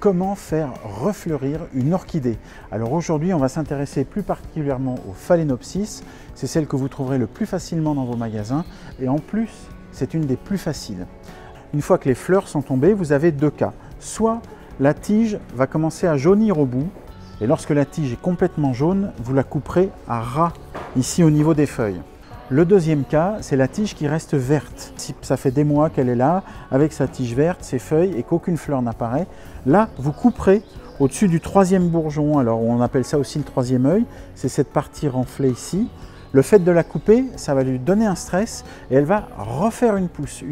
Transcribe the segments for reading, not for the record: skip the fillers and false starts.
Comment faire refleurir une orchidée? Alors aujourd'hui, on va s'intéresser plus particulièrement au Phalaenopsis. C'est celle que vous trouverez le plus facilement dans vos magasins et en plus, c'est une des plus faciles. Une fois que les fleurs sont tombées, vous avez deux cas. Soit la tige va commencer à jaunir au bout et lorsque la tige est complètement jaune, vous la couperez à ras ici au niveau des feuilles. Le deuxième cas, c'est la tige qui reste verte. Si ça fait des mois qu'elle est là, avec sa tige verte, ses feuilles, et qu'aucune fleur n'apparaît, là, vous couperez au-dessus du troisième bourgeon. Alors, on appelle ça aussi le troisième œil. C'est cette partie renflée ici. Le fait de la couper, ça va lui donner un stress et elle va refaire une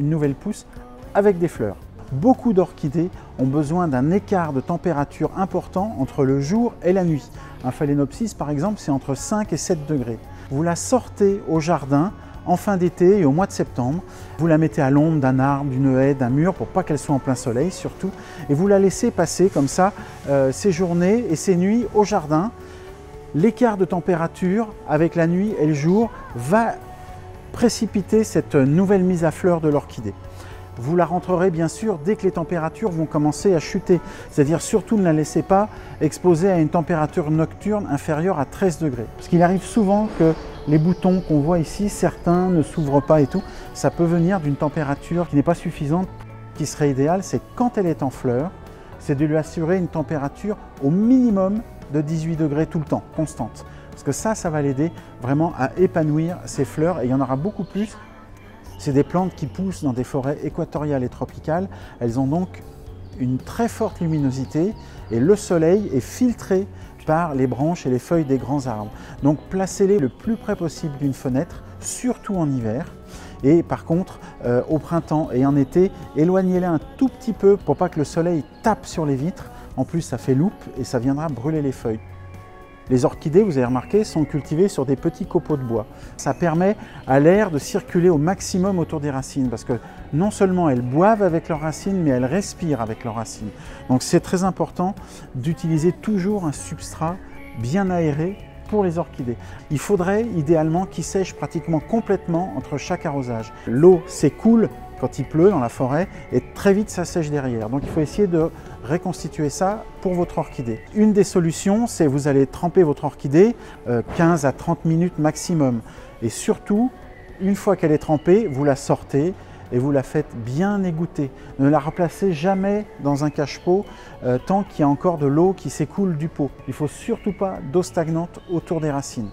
nouvelle pousse avec des fleurs. Beaucoup d'orchidées ont besoin d'un écart de température important entre le jour et la nuit. Un Phalaenopsis, par exemple, c'est entre 5 et 7 degrés. Vous la sortez au jardin en fin d'été et au mois de septembre. Vous la mettez à l'ombre d'un arbre, d'une haie, d'un mur pour pas qu'elle soit en plein soleil surtout. Et vous la laissez passer comme ça ses journées et ses nuits au jardin. L'écart de température avec la nuit et le jour va précipiter cette nouvelle mise à fleur de l'orchidée. Vous la rentrerez bien sûr dès que les températures vont commencer à chuter. C'est-à-dire surtout ne la laissez pas exposée à une température nocturne inférieure à 13 degrés. Parce qu'il arrive souvent que les boutons qu'on voit ici, certains ne s'ouvrent pas et tout. Ça peut venir d'une température qui n'est pas suffisante. Ce qui serait idéal, c'est quand elle est en fleur, c'est de lui assurer une température au minimum de 18 degrés tout le temps, constante. Parce que ça va l'aider vraiment à épanouir ses fleurs et il y en aura beaucoup plus. C'est des plantes qui poussent dans des forêts équatoriales et tropicales. Elles ont donc une très forte luminosité et le soleil est filtré par les branches et les feuilles des grands arbres. Donc placez-les le plus près possible d'une fenêtre, surtout en hiver. Et par contre, au printemps et en été, éloignez-les un tout petit peu pour pas que le soleil tape sur les vitres. En plus, ça fait loupe et ça viendra brûler les feuilles. Les orchidées, vous avez remarqué, sont cultivées sur des petits copeaux de bois. Ça permet à l'air de circuler au maximum autour des racines parce que non seulement elles boivent avec leurs racines, mais elles respirent avec leurs racines. Donc c'est très important d'utiliser toujours un substrat bien aéré pour les orchidées. Il faudrait idéalement qu'ils sèchent pratiquement complètement entre chaque arrosage. L'eau s'écoule quand il pleut dans la forêt et très vite ça sèche derrière. Donc il faut essayer de reconstituer ça pour votre orchidée. Une des solutions, c'est vous allez tremper votre orchidée 15 à 30 minutes maximum. Et surtout, une fois qu'elle est trempée, vous la sortez et vous la faites bien égoutter. Ne la replacez jamais dans un cache-pot tant qu'il y a encore de l'eau qui s'écoule du pot. Il ne faut surtout pas d'eau stagnante autour des racines.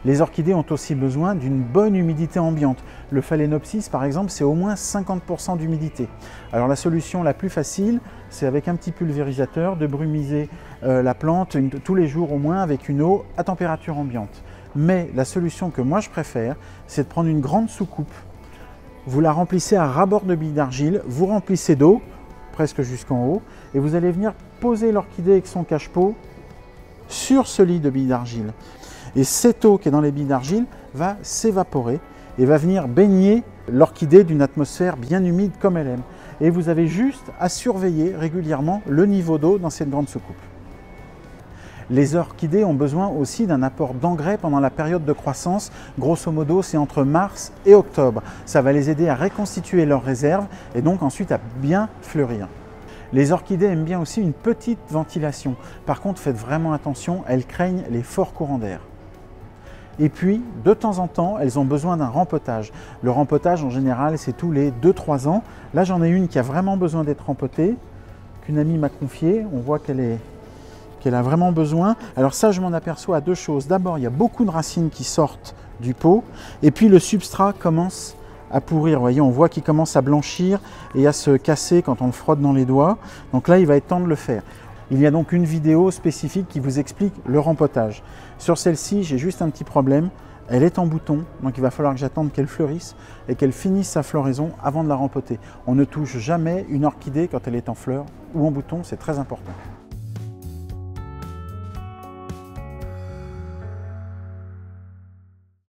Les orchidées ont aussi besoin d'une bonne humidité ambiante. Le Phalaenopsis, par exemple, c'est au moins 50% d'humidité. Alors la solution la plus facile, c'est avec un petit pulvérisateur de brumiser la plante tous les jours au moins avec une eau à température ambiante. Mais la solution que moi je préfère, c'est de prendre une grande soucoupe. Vous la remplissez à ras-bord de billes d'argile, vous remplissez d'eau, presque jusqu'en haut, et vous allez venir poser l'orchidée avec son cache-pot sur ce lit de billes d'argile. Et cette eau qui est dans les billes d'argile va s'évaporer et va venir baigner l'orchidée d'une atmosphère bien humide comme elle aime. Et vous avez juste à surveiller régulièrement le niveau d'eau dans cette grande soucoupe. Les orchidées ont besoin aussi d'un apport d'engrais pendant la période de croissance. Grosso modo, c'est entre mars et octobre. Ça va les aider à reconstituer leurs réserves et donc ensuite à bien fleurir. Les orchidées aiment bien aussi une petite ventilation. Par contre, faites vraiment attention, elles craignent les forts courants d'air. Et puis, de temps en temps, elles ont besoin d'un rempotage. Le rempotage, en général, c'est tous les 2-3 ans. Là, j'en ai une qui a vraiment besoin d'être rempotée, qu'une amie m'a confiée. On voit qu'elle a vraiment besoin. Alors ça, je m'en aperçois à deux choses. D'abord, il y a beaucoup de racines qui sortent du pot. Et puis, le substrat commence à pourrir. Vous voyez, on voit qu'il commence à blanchir et à se casser quand on le frotte dans les doigts. Donc là, il va être temps de le faire. Il y a donc une vidéo spécifique qui vous explique le rempotage. Sur celle-ci, j'ai juste un petit problème. Elle est en bouton, donc il va falloir que j'attende qu'elle fleurisse et qu'elle finisse sa floraison avant de la rempoter. On ne touche jamais une orchidée quand elle est en fleur ou en bouton, c'est très important.